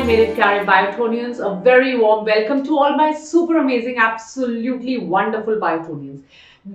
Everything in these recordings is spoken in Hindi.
मेरे प्यारे बायोटोनियंस, a very warm welcome to all my super amazing, absolutely wonderful बायोटोनियंस.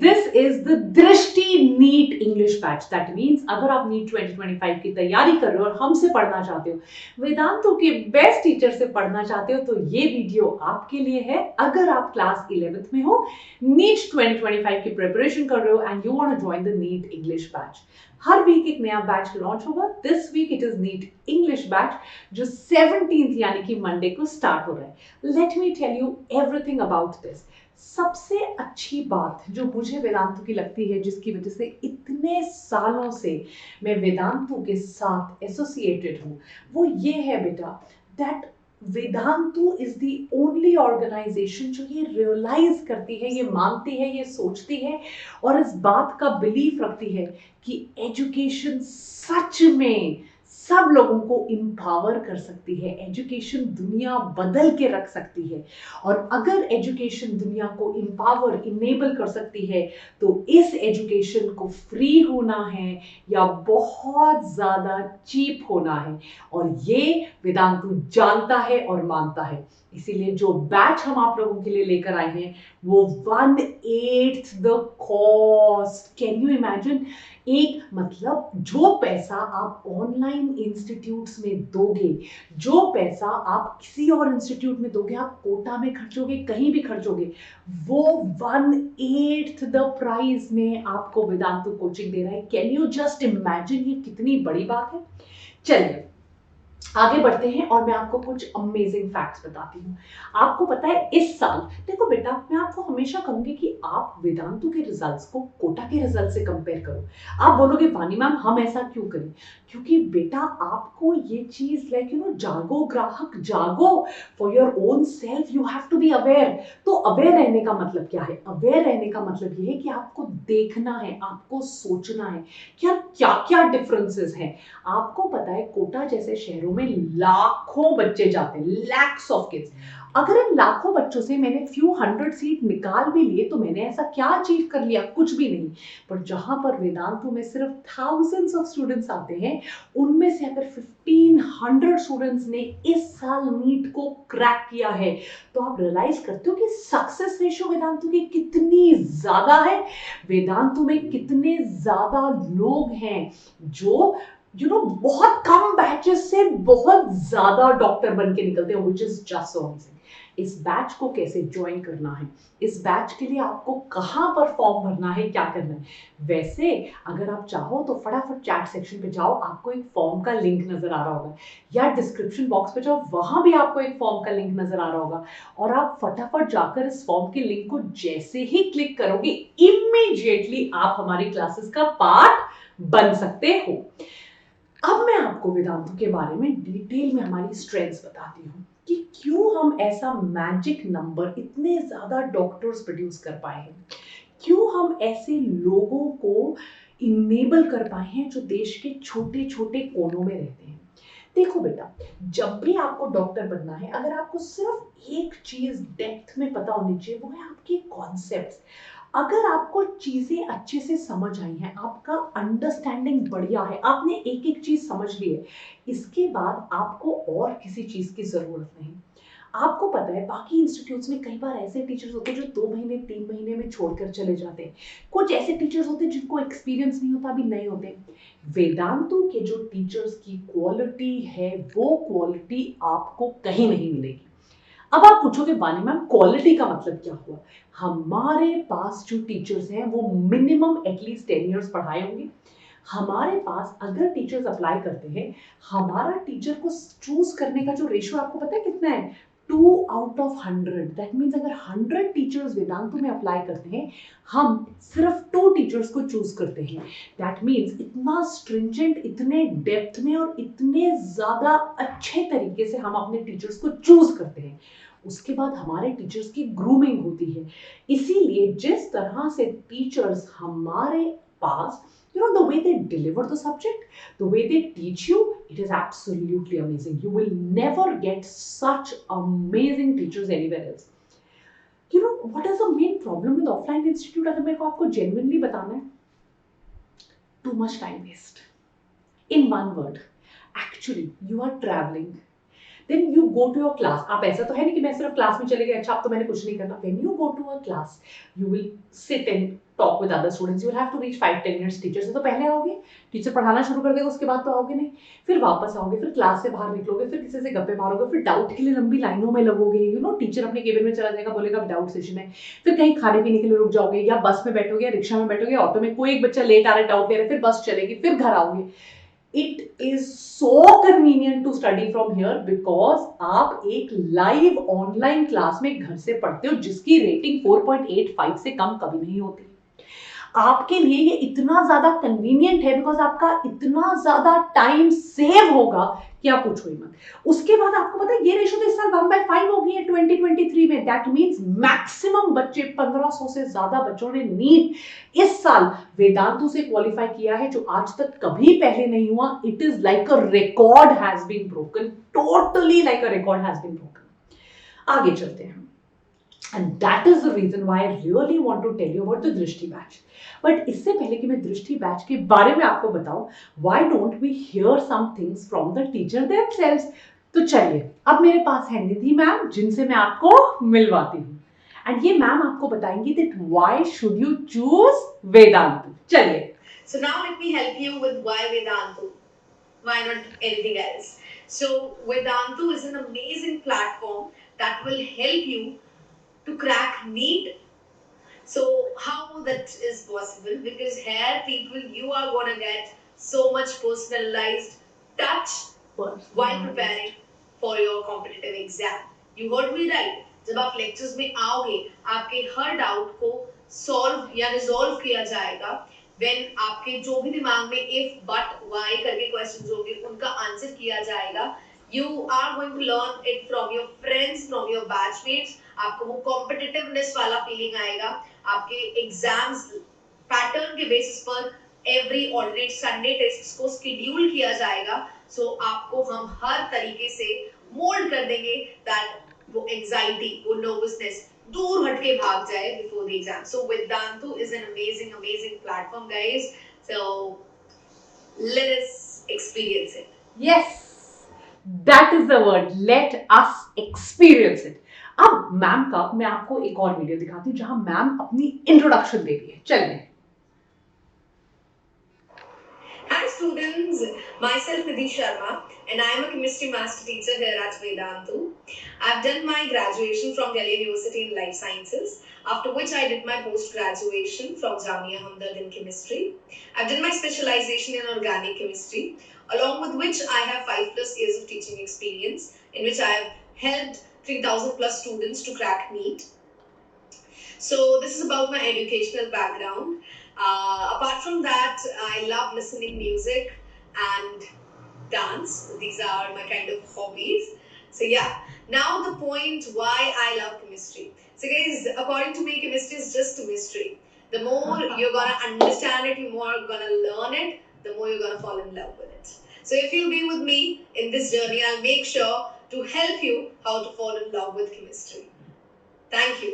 This is the Drishti NEET English batch. That means अगर आप नीट 2025 की तैयारी कर रहे हो और हमसे पढ़ना चाहते हो, वेदांतों के बेस्ट टीचर से पढ़ना चाहते हो, तो ये वीडियो आपके लिए है. अगर आप क्लास 11th में हो, नीट 2025 की प्रिपरेशन कर रहे हो and you want to join the NEET English batch. हर वीक एक नया बैच लॉन्च होगा. This week it is NEET English batch जो 17th यानी कि मंडे को स्टार्ट हो रहा है. Let me tell you everything about this. सबसे अच्छी बात जो मुझे वेदांतु की लगती है, जिसकी वजह से इतने सालों से मैं वेदांतु के साथ एसोसिएटेड हूँ, वो ये है बेटा that Vedantu is the only organization जो ये रियलाइज करती है, ये मानती है, ये सोचती है और इस बात का बिलीफ रखती है कि एजुकेशन सच में सब लोगों को इंपावर कर सकती है. एजुकेशन दुनिया बदल के रख सकती है और अगर एजुकेशन दुनिया को इंपावर इनेबल कर सकती है तो इस एजुकेशन को फ्री होना है या बहुत ज्यादा चीप होना है, और ये वेदांतु जानता है और मानता है. इसीलिए जो बैच हम आप लोगों के लिए लेकर आए हैं वो 1/8 the cost. Can you imagine? एक मतलब जो पैसा आप ऑनलाइन इंस्टीट्यूट्स में दोगे, जो पैसा आप किसी और इंस्टीट्यूट में दोगे, आप कोटा में खर्चोगे, कहीं भी खर्चोगे, वो 1/8 द प्राइस में आपको वेदांतु कोचिंग दे रहा है. Can you just imagine? ये कितनी बड़ी बात है. चलिए आगे बढ़ते हैं और मैं आपको कुछ अमेजिंग फैक्ट्स बताती हूँ. आपको पता है इस साल, देखो बेटा, मैं आपको हमेशा कहूंगी कि आप वेदांतु के रिजल्ट्स को कोटा के रिजल्ट से कंपेयर करो. आप बोलोगे वानी मैम हम ऐसा क्यों करें? क्योंकि बेटा आपको ये चीज लाइक जागो ग्राहक जागो. For your own self you have to be aware. तो अवेयर रहने का मतलब क्या है? अवेयर रहने का मतलब ये है कि आपको देखना है, आपको सोचना है क्या क्या क्या डिफरेंसेस हैं. आपको पता है कोटा जैसे शहरों में लाखों बच्चे जाते हैं, लैक्स ऑफ किड्स. अगर इन लाखों बच्चों से मैंने फ्यू हंड्रेड सीट निकाल भी लिए तो मैंने ऐसा क्या अचीव कर लिया? कुछ भी नहीं. पर जहां पर वेदांतु में सिर्फ थाउजेंड्स ऑफ स्टूडेंट्स आते हैं, उनमें से अगर 1500 स्टूडेंट्स ने इस साल नीट को क्रैक किया है, तो आप रियलाइज करते हो कि सक्सेस रेशियो वेदांतु की कितनी ज्यादा है. वेदांतु में कितने ज्यादा लोग हैं जो बहुत कम बैचेस से बहुत ज्यादा डॉक्टर बन के निकलते हैं, which is just so amazing. इस बैच को कैसे ज्वाइन करना है, इस बैच के लिए आपको कहां पर फॉर्म भरना है, क्या करना है? वैसे अगर आप चाहो तो फटाफट चैट सेक्शन पे जाओ, आपको एक फॉर्म का लिंक नजर आ रहा होगा, या डिस्क्रिप्शन बॉक्स पे जाओ, वहां भी आपको एक फॉर्म का लिंक नजर आ रहा होगा, और आप फटाफट जाकर इस फॉर्म के लिंक को जैसे ही क्लिक करोगे, इमीडिएटली आप हमारी क्लासेस का पार्ट बन सकते हो. अब मैं आपको वेदांतु के बारे में डिटेल में हमारी स्ट्रेंथ्स बताती हूँ कि क्यों हम ऐसा मैजिक नंबर, इतने ज्यादा डॉक्टर्स प्रोड्यूस कर पाए हैं, क्यों हम ऐसे लोगों को इनेबल कर पाए हैं जो देश के छोटे छोटे कोनों में रहते हैं. देखो बेटा, जब भी आपको डॉक्टर बनना है, अगर आपको सिर्फ एक चीज डेप्थ में पता होनी चाहिए, वो है आपके कॉन्सेप्ट्स. अगर आपको चीजें अच्छे से समझ आई हैं, आपका अंडरस्टैंडिंग बढ़िया है, आपने एक एक चीज समझ ली है, इसके बाद आपको और किसी चीज की जरूरत नहीं. आपको पता है बाकी इंस्टीट्यूट्स में कई बार ऐसे टीचर्स होते हैं जो 2 महीने 3 महीने में छोड़कर चले जाते हैं. कुछ ऐसे टीचर्स होते हैं जिनको एक्सपीरियंस नहीं होता, अभी नए होते हैं. वेदांतु के जो टीचर्स की क्वालिटी है, वो क्वालिटी आपको कहीं नहीं मिलेगी. अब आप पूछोगे वानी मैम क्वालिटी का मतलब क्या हुआ? हमारे पास जो टीचर्स हैं वो मिनिमम एटलीस्ट 10 इयर्स पढ़ाए होंगे. हमारे पास अगर टीचर्स अप्लाई करते हैं, हमारा टीचर को चूज करने का जो रेशियो आपको पता है कितना है? 2/100. दैट मीन्स अगर 100 टीचर्स वेदांतु में अप्लाई करते हैं, हम सिर्फ 2 टीचर्स को चूज करते हैं. दैट मीन्स इतना स्ट्रिंजेंट, इतने डेप्थ में और इतने ज्यादा अच्छे तरीके से हम अपने टीचर्स को चूज करते हैं. उसके बाद हमारे टीचर्स की ग्रूमिंग होती है. इसीलिए जिस तरह से टीचर्स हमारे पास, the way they deliver the subject, the way they teach you, it is absolutely amazing. You will never get such amazing teachers anywhere else. What is the main problem with offline institute? अगर मेरे को आपको genuinely बताना है, too much time waste. In one word, actually you are traveling. Then you go to your class. आप ऐसा तो है नहीं कि मैं सिर्फ क्लास में चले गए, अच्छा अब तो मैंने कुछ नहीं करना. When you go to a class you will sit and talk with other students. You will have to reach 5-10 minutes. Teacher से तो पहले आओगे, टीचर पढ़ाना शुरू कर देगा, उसके बाद तो आओगे नहीं. फिर वापस आओगे, फिर क्लास से बाहर निकलोगे, फिर किसी से गप्पे मारोगे, फिर डाउट के लिए लंबी लाइनों में लगोगे. यू नो, टीचर अपने केबिन में चला जाएगा, बोलेगा अब डाउट सेशन है. फिर कहीं खाने पीने के लिए रुक जाओगे, या बस में बैठोगे, या रिक्शा में बैठोगे, ऑटो में कोई एक बच्चा लेट आ रहा है, डाउट ले रहा है, फिर बस चलेगी, फिर घर आओगे. It is so convenient to study from here because आप एक लाइव ऑनलाइन क्लास में घर से पढ़ते हो जिसकी रेटिंग 4.85 से कम कभी नहीं होती. आपके लिए ये इतना ज्यादा कन्वीनियंट है बिकॉज आपका इतना ज्यादा टाइम सेव होगा कि आप पूछो ही मत. उसके बाद आपको पता है ये रेशो तो इस साल 1/5 हो गई है 2023 में. दैट मीन्स मैक्सिमम बच्चे 1500 से ज्यादा बच्चों ने नीट इस साल वेदांतु से क्वालिफाई किया है, जो आज तक कभी पहले नहीं हुआ. It is like a record has been broken, totally like a record has been broken. आगे चलते हैं. And that is the reason why I really want to tell you about the दृष्टि बैच. But इससे पहले कि मैं दृष्टि बैच के बारे में आपको बताऊं, why don't we hear some things from the teacher themselves? तो चलिए, अब मेरे पास है निधि मैम जिनसे मैं आपको मिलवाती हूँ. एंड ये मैम आपको बताएंगी that why should you choose Vedantu. चलिए. So now let me help you with why Vedantu. Why not anything else? So Vedantu is an amazing platform that will help you to crack NEET. So how that is possible? Because here people, you are going to get so much personalized touch while preparing for your competitive exam. You heard me right. जब आप lectures में आओगे, आपके हर doubt को solve या resolve किया जाएगा. When आपके जो भी दिमाग में if, but, why करके questions होंगे, उनका answer किया जाएगा. You are going to learn it from your friends, from your batchmates. आपको वो competitiveness वाला feeling आएगा. आपके exams pattern के basis पर every alternate Sunday tests को schedule किया जाएगा. So आपको हम हर तरीके से mold कर देंगे that वो anxiety, वो nervousness दूर हटके भाग जाए before the exam. So Vedantu is an amazing, amazing platform, guys. So let us experience it. Yes. That is the word. Let us experience it. अब मैम का मैं आपको एक और वीडियो दिखाती हूँ जहां मैम अपनी इंट्रोडक्शन दे रही है. चलिए. Hi students, myself Nidhi Sharma and I am a chemistry master teacher here at Vedantu. I've done my graduation from Delhi University in Life Sciences, after which I did my post-graduation from Jamia Hamdard in chemistry. I've done my specialization in organic chemistry, along with which I have 5+ years of teaching experience, in which I have helped 3,000+ students to crack NEET. So this is about my educational background. Apart from that, I love listening music and dance. These are my kind of hobbies. So yeah, now the point why I love chemistry. So guys, according to me, chemistry is just a mystery. The more you're gonna understand it, the more you're gonna learn it, the more you're gonna fall in love with it. So if you'll be with me in this journey, I'll make sure to help you how to fall in love with chemistry. Thank you.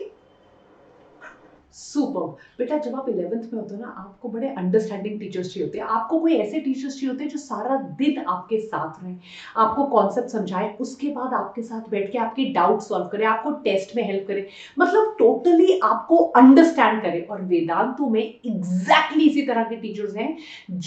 Super. बेटा जब आप 11th में होते हो ना, आपको बड़े अंडरस्टैंडिंग टीचर्स चाहिए होते हैं. आपको कोई ऐसे टीचर्स चाहिए होते हैं जो सारा दिन आपके साथ रहें, आपको कॉन्सेप्ट समझाएं, उसके बाद आपके साथ बैठ के आपके डाउट सॉल्व करें, आपको टेस्ट में हेल्प करें, मतलब टोटली आपको अंडरस्टैंड करें. और वेदांतु में एग्जैक्टली इसी तरह के टीचर्स हैं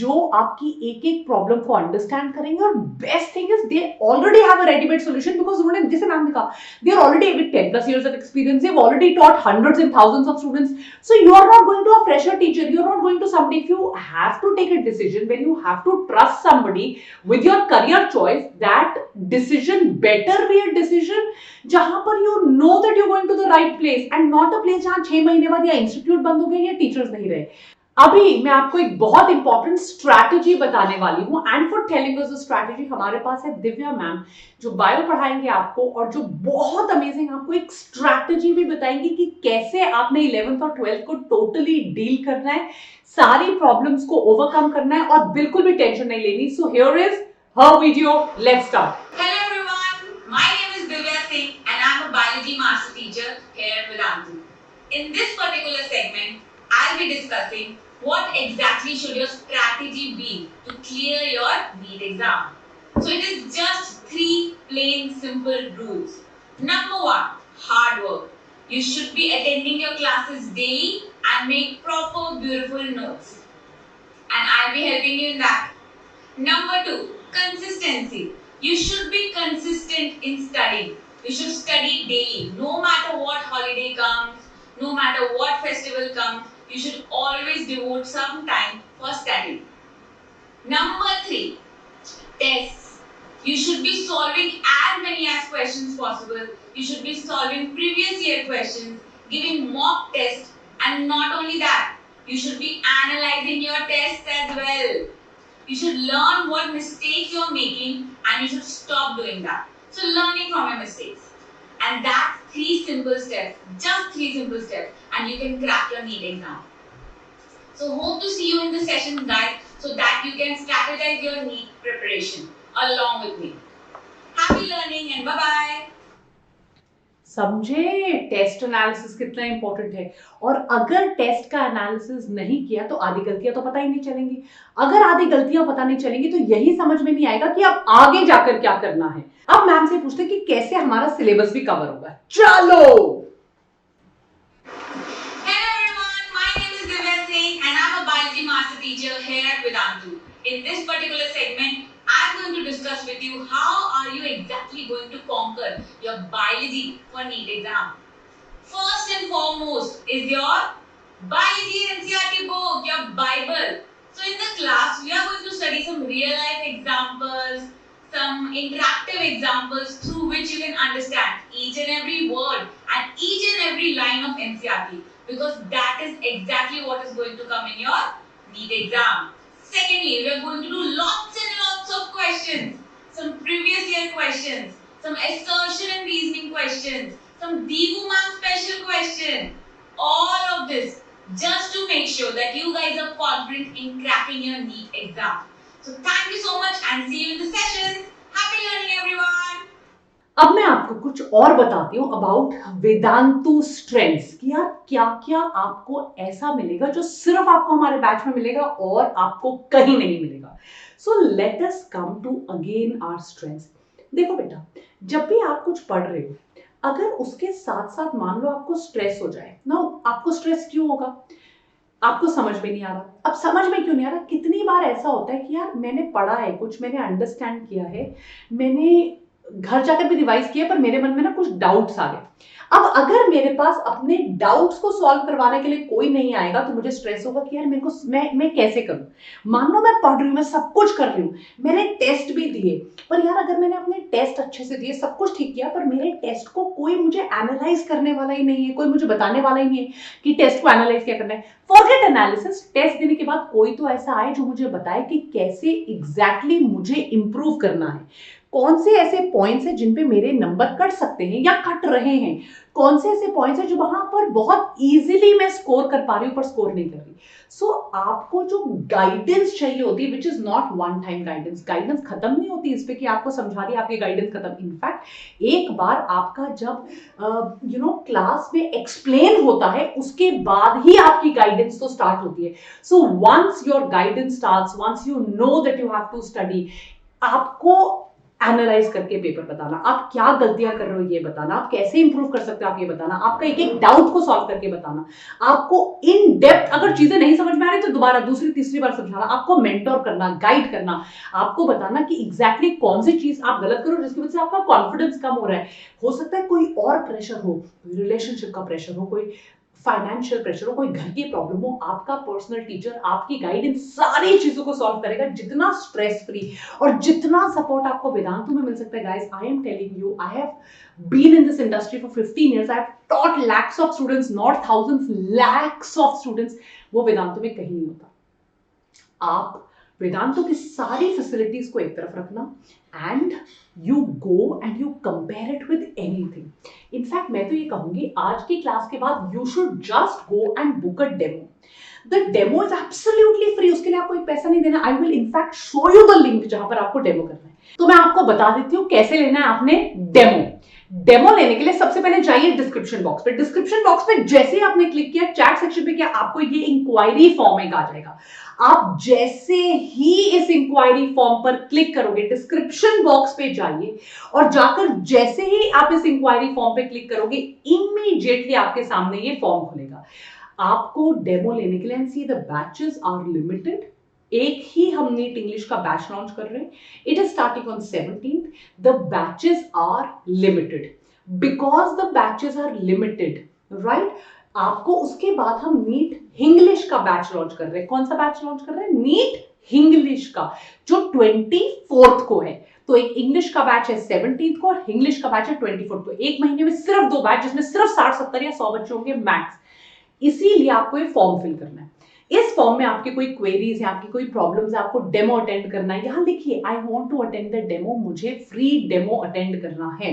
जो आपकी एक एक प्रॉब्लम को अंडरस्टैंड करेंगे. और best thing is they already have a readymade solution because उन्होंने, जैसे मैम ने कहा, they are already with 10+ years of experience. They've already taught hundreds and thousands of students. So you are not going to a fresher teacher, you are not going to somebody. If you have to take a decision, when you have to trust somebody with your career choice, that decision better be a decision जहां पर you know that you're going to the right place and not a place जहां 6 महीने बाद या इंस्टीट्यूट बंद हो गए या टीचर्स नहीं रहे. अभी मैं आपको एक बहुत इंपॉर्टेंट स्ट्रैटेजी बताने वाली हूँ. And for telling us the strategy हमारे पास है दिव्या मैम, जो बायो पढ़ाएंगे आपको और जो बहुत अमेजिंग आपको एक स्ट्रैटेजी भी बताएंगे कि कैसे आपने 11th और 12th को टोटली डील करना है, सारी प्रॉब्लम्स को ओवरकम करना है और बिल्कुल भी टेंशन नहीं लेनी. So here is her video. Let's start. Hello everyone, my name is Divya Singh and I am a biology master teacher here at Vedantu. In this particular segment, I'll be discussing what exactly should your strategy be to clear your NEET exam. So it is just 3 plain simple rules. Number 1, hard work. You should be attending your classes daily and make proper beautiful notes. And I'll be helping you in that. Number 2, consistency. You should be consistent in studying. You should study daily. No matter what holiday comes, no matter what festival comes, you should always devote some time for studying. Number 3, tests. You should be solving as many as questions possible. You should be solving previous year questions, giving mock tests, and not only that, you should be analyzing your tests as well. You should learn what mistakes you're making and you should stop doing that. So learning from your mistakes. And that's 3 simple steps, just 3 simple steps, and you can crack your NEET exam. So hope to see you in the session, guys, so that you can strategize your NEET preparation along with me. Happy learning and bye-bye. समझे टेस्ट एनालिसिस कितना इंपॉर्टेंट है। और अगर टेस्ट का एनालिसिस नहीं किया तो आधी गलतियां तो पता ही नहीं चलेंगी। अगर आधी गलतियां पता नहीं चलेंगी तो यही समझ में नहीं आएगा कि अब आगे जाकर क्या करना है। अब मैम से पूछते कि कैसे हमारा सिलेबस भी कवर होगा। चलो। Hello everyone, my name is Divya Singh and I'm a biology master teacher here at Vedantu. In this particular segment, I'm going to discuss with you how are you exactly going to conquer your biology for NEET exam. First and foremost is your biology NCERT book, your Bible. So in the class, we are going to study some real life examples, some interactive examples through which you can understand each and every word and each and every line of NCERT, because that is exactly what is going to come in your NEET exam. Secondly, we are going to do lots and lots of questions, some previous year questions, some assertion and reasoning questions, some Digu Ma'am special question, all of this just to make sure that you guys are confident in cracking your NEET exam. So thank you so much and see you in the sessions. Happy learning everyone. अब मैं आपको कुछ और बताती हूँ अबाउट वेदांतु स्ट्रेंथ्स कि यार क्या क्या आपको ऐसा मिलेगा जो सिर्फ आपको हमारे बैच में मिलेगा और आपको कहीं नहीं मिलेगा। So let us come to again our strengths. देखो बेटा, जब भी आप कुछ पढ़ रहे हो, अगर उसके साथ साथ मान लो आपको स्ट्रेस हो जाए ना, आपको स्ट्रेस क्यों होगा? आपको समझ में नहीं आ रहा। अब समझ में क्यों नहीं आ रहा? कितनी बार ऐसा होता है कि यार मैंने पढ़ा है कुछ, मैंने अंडरस्टैंड किया है, मैंने घर जाकर भी रिवाइज किया, पर मेरे मन में ना कुछ डाउट्स आ गए। अब अगर मेरे पास अपने डाउट्स को सॉल्व करवाने के लिए कोई नहीं आएगा तो मुझे स्ट्रेस होगा कि यार मेरे को मैं कैसे करूं। मान लो मैं पढ़ रही हूं, मैं सब कुछ कर रही हूं, मैंने टेस्ट भी दिए, पर यार अगर मैंने अपने टेस्ट अच्छे से दिए, सब कुछ ठीक किया, पर मेरे टेस्ट को कोई मुझे एनालाइज करने वाला ही नहीं है, कोई मुझे बताने वाला ही नहीं है कि टेस्ट को एनालाइज क्या करना है। फॉरगेट एनालिसिस, टेस्ट देने के बाद कोई तो ऐसा आए जो मुझे बताए कि कैसे एग्जैक्टली मुझे इंप्रूव करना है, कौन से ऐसे पॉइंट्स हैं जिन पे मेरे नंबर कट सकते हैं या कट रहे हैं, कौन से ऐसे पॉइंट्स हैं जो वहां पर बहुत इजीली मैं स्कोर कर पा रही हूं पर स्कोर नहीं कर रही। सो आपको जो गाइडेंस चाहिए होती है, which is not one time guidance. Guidance खत्म नहीं होती इस पे कि आपको समझा दिया आपकी गाइडेंस खत्म। इनफैक्ट एक बार आपका जब क्लास में एक्सप्लेन होता है उसके बाद ही आपकी गाइडेंस तो स्टार्ट होती है। So once your guidance starts, once you know that you have to study, आपको एनालाइज करके पेपर बताना, आप क्या गलतियां कर रहे हो ये बताना, आप कैसे इंप्रूव कर सकते हो आप ये बताना, आपका एक एक डाउट को सॉल्व करके बताना, आपको इन डेप्थ अगर चीजें नहीं समझ में आ रही तो दोबारा दूसरी तीसरी बार समझाना, आपको मेंटोर करना, गाइड करना, आपको बताना कि एग्जैक्टली कौन सी चीज आप गलत करो जिसकी वजह से आपका कॉन्फिडेंस कम हो रहा है। हो सकता है कोई और प्रेशर हो, रिलेशनशिप का प्रेशर हो, कोई फाइनेंशियल प्रेशर हो, कोई घर की प्रॉब्लम हो, आपका पर्सनल टीचर आपकी गाइड इन सारी चीजों को सॉल्व करेगा, जितना स्ट्रेस फ्री और जितना सपोर्ट आपको वेदांतु में मिल सकता है। Guys, I am telling you, I have been in this industry for 15 years, I have taught lakhs of students, not thousands, lakhs of students. वो वेदांतु में कहीं नहीं होता। आप वेदांतु की सारी फैसिलिटीज को एक तरफ रखना and you go and you compare it with anything. In fact मैं तो ये कहूंगी आज की क्लास के बाद you should just go and book a demo. The demo is absolutely free, उसके लिए आपको एक पैसा नहीं देना। I will in fact show you the link जहां पर आपको डेमो करना है। तो मैं आपको बता देती हूँ कैसे लेना है आपने डेमो। डेमो लेने के लिए सबसे पहले जाइए डिस्क्रिप्शन बॉक्स पे। डिस्क्रिप्शन बॉक्स पे जैसे ही आपने क्लिक किया, चैट सेक्शन पे क्या आपको ये इंक्वायरी फॉर्म एक आ जाएगा। आप जैसे ही इस इंक्वायरी फॉर्म पर क्लिक करोगे, डिस्क्रिप्शन बॉक्स पे जाइए और जाकर जैसे ही आप इस इंक्वायरी फॉर्म पे क्लिक करोगे, इमीडिएटली आपके सामने ये फॉर्म खुलेगा। आपको डेमो लेने के लिए, and see the batches are limited. एक ही हम नीट इंग्लिश का बैच लॉन्च कर रहे हैं। It is starting on 17th. The batches are limited. Because the batches are limited, right, आपको उसके बाद हम नीट इंग्लिश का बैच लॉन्च कर रहे हैं। कौन सा बैच लॉन्च कर रहे हैं? नीट इंग्लिश का, जो 24th को है। तो एक इंग्लिश का बैच है 17th को और इंग्लिश का बैच है 24th को। एक महीने में सिर्फ 2 बैच, जिसमें सिर्फ 60, 70 या 100 बच्चे होंगे मैक्स। इसीलिए आपको ये फॉर्म फिल करना है। इस फॉर्म में आपकी कोई क्वेरीज है, आपकी कोई प्रॉब्लम्स है, आपको डेमो अटेंड करना है, यहां लिखिए I want to attend the demo, मुझे फ्री डेमो अटेंड करना है।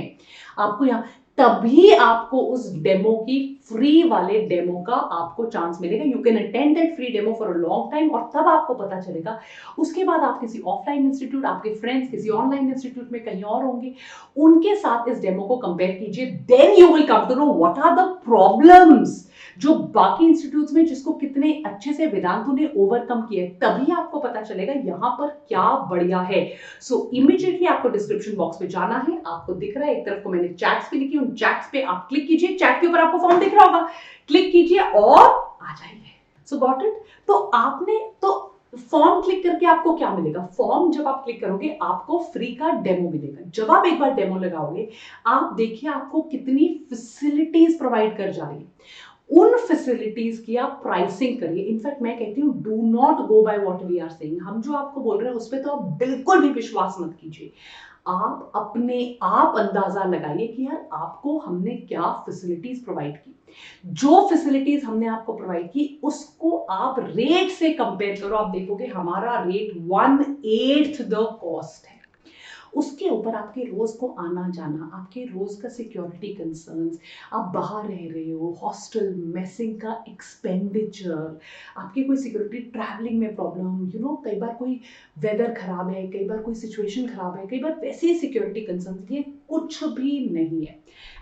आपको यहां, तभी आपको उस डेमो की, फ्री वाले डेमो का आपको चांस मिलेगा। You can attend that free demo for a long time, और तब आपको पता चलेगा। उसके बाद आप किसी ऑफलाइन इंस्टीट्यूट, आपके फ्रेंड्स किसी ऑनलाइन इंस्टीट्यूट में कहीं और होंगे, उनके साथ इस डेमो को कंपेयर कीजिए। Then you will come to know what are the problems जो बाकी इंस्टीट्यूट्स में, जिसको कितने अच्छे से वेदांतु ने ओवरकम किया है। तभी आपको पता चलेगा यहां पर क्या बढ़िया है। सो इमीडिएटली आपको डिस्क्रिप्शन बॉक्स में जाना है। आपको दिख रहा है एक तरफ को मैंने चैट्स भी लिखी, उन चैट्स पे आप क्लिक कीजिए। चैट के ऊपर आपको फॉर्म दिख रहा होगा, क्लिक कीजिए और आ जाइए। सो गॉट इट। तो आपने तो फॉर्म क्लिक करके आपको क्या मिलेगा? फॉर्म जब आप क्लिक करोगे आपको फ्री का डेमो मिलेगा। जब आप एक बार डेमो लगाओगे, आप देखिए आपको कितनी फैसिलिटीज प्रोवाइड कर जा रही है। उन फैसिलिटीज की आप प्राइसिंग करिए। इनफैक्ट मैं कहती हूँ do not go by what we are saying. हम जो आपको बोल रहे हैं उस पर तो आप बिल्कुल भी विश्वास मत कीजिए। आप अपने आप अंदाजा लगाइए कि यार आपको हमने क्या फैसिलिटीज प्रोवाइड की। जो फैसिलिटीज हमने आपको प्रोवाइड की उसको आप रेट से कंपेयर करो। आप देखोगे हमारा रेट 1/8 द कॉस्ट है। उसके ऊपर आपके रोज को आना जाना, आपके रोज का सिक्योरिटी कंसर्न्स, आप बाहर रह रहे हो, हॉस्टल मेसिंग का एक्सपेंडिचर, आपकी कोई सिक्योरिटी ट्रैवलिंग में प्रॉब्लम, कई बार कोई वेदर खराब है, कई बार कोई सिचुएशन खराब है, कई बार वैसे सिक्योरिटी कंसर्न्स, ये कुछ भी नहीं है।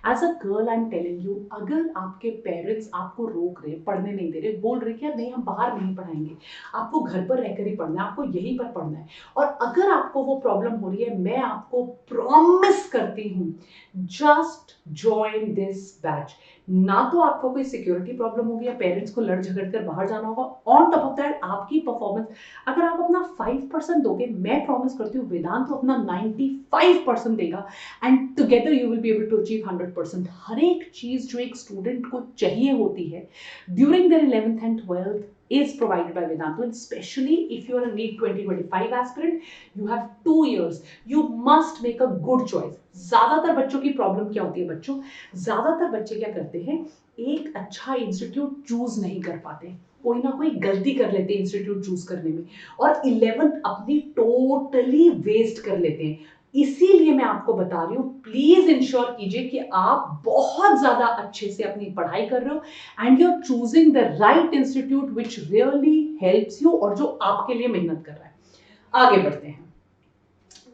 As a girl I am telling you, अगर आपके पेरेंट्स आपको रोक रहे, पढ़ने नहीं दे रहे, बोल रहे कि यार नहीं हम बाहर नहीं पढ़ाएंगे, आपको घर पर रहकर ही पढ़ना है, आपको यहीं पर पढ़ना है, और अगर आपको वो प्रॉब्लम हो रही है, मैं आपको प्रॉमिस करती हूँ, जस्ट ज्वाइन दिस बैच। ना तो आपको कोई सिक्योरिटी प्रॉब्लम होगी या पेरेंट्स को लड़ झगड़ कर बाहर जाना होगा। ऑन टॉप ऑफ दैट आपकी परफॉर्मेंस, अगर आप अपना 5% दोगे, मैं प्रॉमिस करती हूँ वेदांत तो अपना 95% देगा, and together you will be able to achieve 100%। हर एक चीज जो एक स्टूडेंट को चाहिए होती है during their 11th and 12th is provided by Vedantu, and especially if you are a NEET 2025 aspirant, you have 2 years. You must make a good choice. ज्यादातर बच्चों की प्रॉब्लम क्या होती है बच्चों? ज्यादातर बच्चे क्या करते हैं, एक अच्छा इंस्टीट्यूट चूज नहीं कर पाते, कोई ना कोई गलती कर लेते हैं इंस्टीट्यूट चूज करने में, और 11th अपनी टोटली वेस्ट कर लेते हैं। इसीलिए मैं आपको बता रही हूँ, प्लीज इंश्योर कीजिए कि आप बहुत ज्यादा अच्छे से अपनी पढ़ाई कर रहे हो and you are choosing the right institute which really helps you, और जो आपके लिए मेहनत कर रहा है। आगे बढ़ते हैं।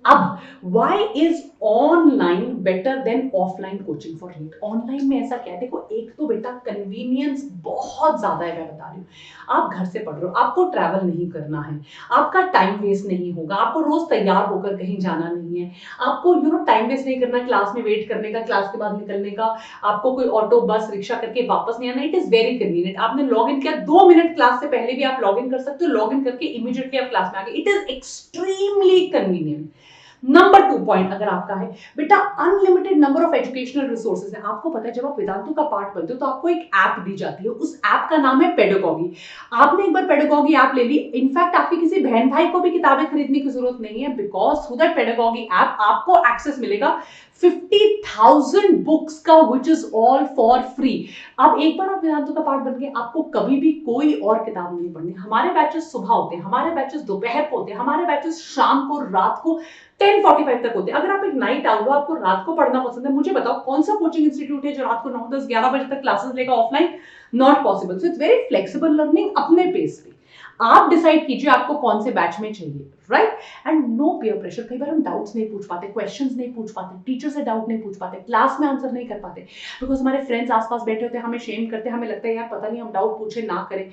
अब why is online better than offline coaching for NEET? Online में ऐसा क्या है, देखो एक तो बेटा कन्वीनियंस बहुत ज्यादा है, मैं बता रही हूँ। आप घर से पढ़ रहे हो, आपको ट्रैवल नहीं करना है, आपका टाइम वेस्ट नहीं होगा, आपको रोज तैयार होकर कहीं जाना नहीं है, आपको टाइम वेस्ट नहीं करना क्लास में वेट करने का, क्लास के बाद निकलने का, आपको कोई ऑटो बस रिक्शा करके वापस नहीं आना। It is very convenient. आपने लॉग इन किया, 2 मिनट क्लास से पहले भी आप लॉग इन कर सकते हो, लॉग इन करके इमीडिएटली आप क्लास में आ गए। It is extremely convenient. Number 2 point अगर आपका है बेटा, unlimited number of educational resources है। आपको पता है जब आप वेदांतु का पार्ट बनते हो तो आपको एक ऐप दी जाती है, उस ऐप का नाम है पेडागॉगी। आपने एक बार पेडागॉगी ऐप ले ली, इनफैक्ट आपकी किसी बहन भाई को भी किताबें खरीदने की जरूरत नहीं है, because through that pedagogy app आपको एक्सेस मिलेगा 50,000 बुक्स का, which is all for free. अब एक बार आप वेदांतु का पार्ट बन गए, आपको कभी भी कोई और किताब नहीं पढ़नी। हमारे बैचेस सुबह होते हैं, हमारे बैचेस दोपहर को होते हैं, हमारे बैचेस शाम को, रात को 10:45 तक होते हैं। अगर आप एक नाइट आउट हो, आपको रात को पढ़ना पसंद है, मुझे बताओ कौन सा कोचिंग इंस्टीट्यूट है जो रात को 9, 10, 11 बजे तक क्लासेस लेगा offline? Not possible. So it's very flexible learning अपने पेस पे। आप डिसाइड कीजिए आपको कौन से बैच में चाहिए, right? And no peer pressure. कई बार हम डाउट्स नहीं पूछ पाते, क्वेश्चंस नहीं पूछ पाते, टीचर से डाउट नहीं पूछ पाते, क्लास में आंसर नहीं कर पाते, बिकॉज हमारे फ्रेंड्स आसपास बैठे होते हैं, हमें शेम करते हैं, हमें लगता है यार पता नहीं हम डाउट पूछे ना करें।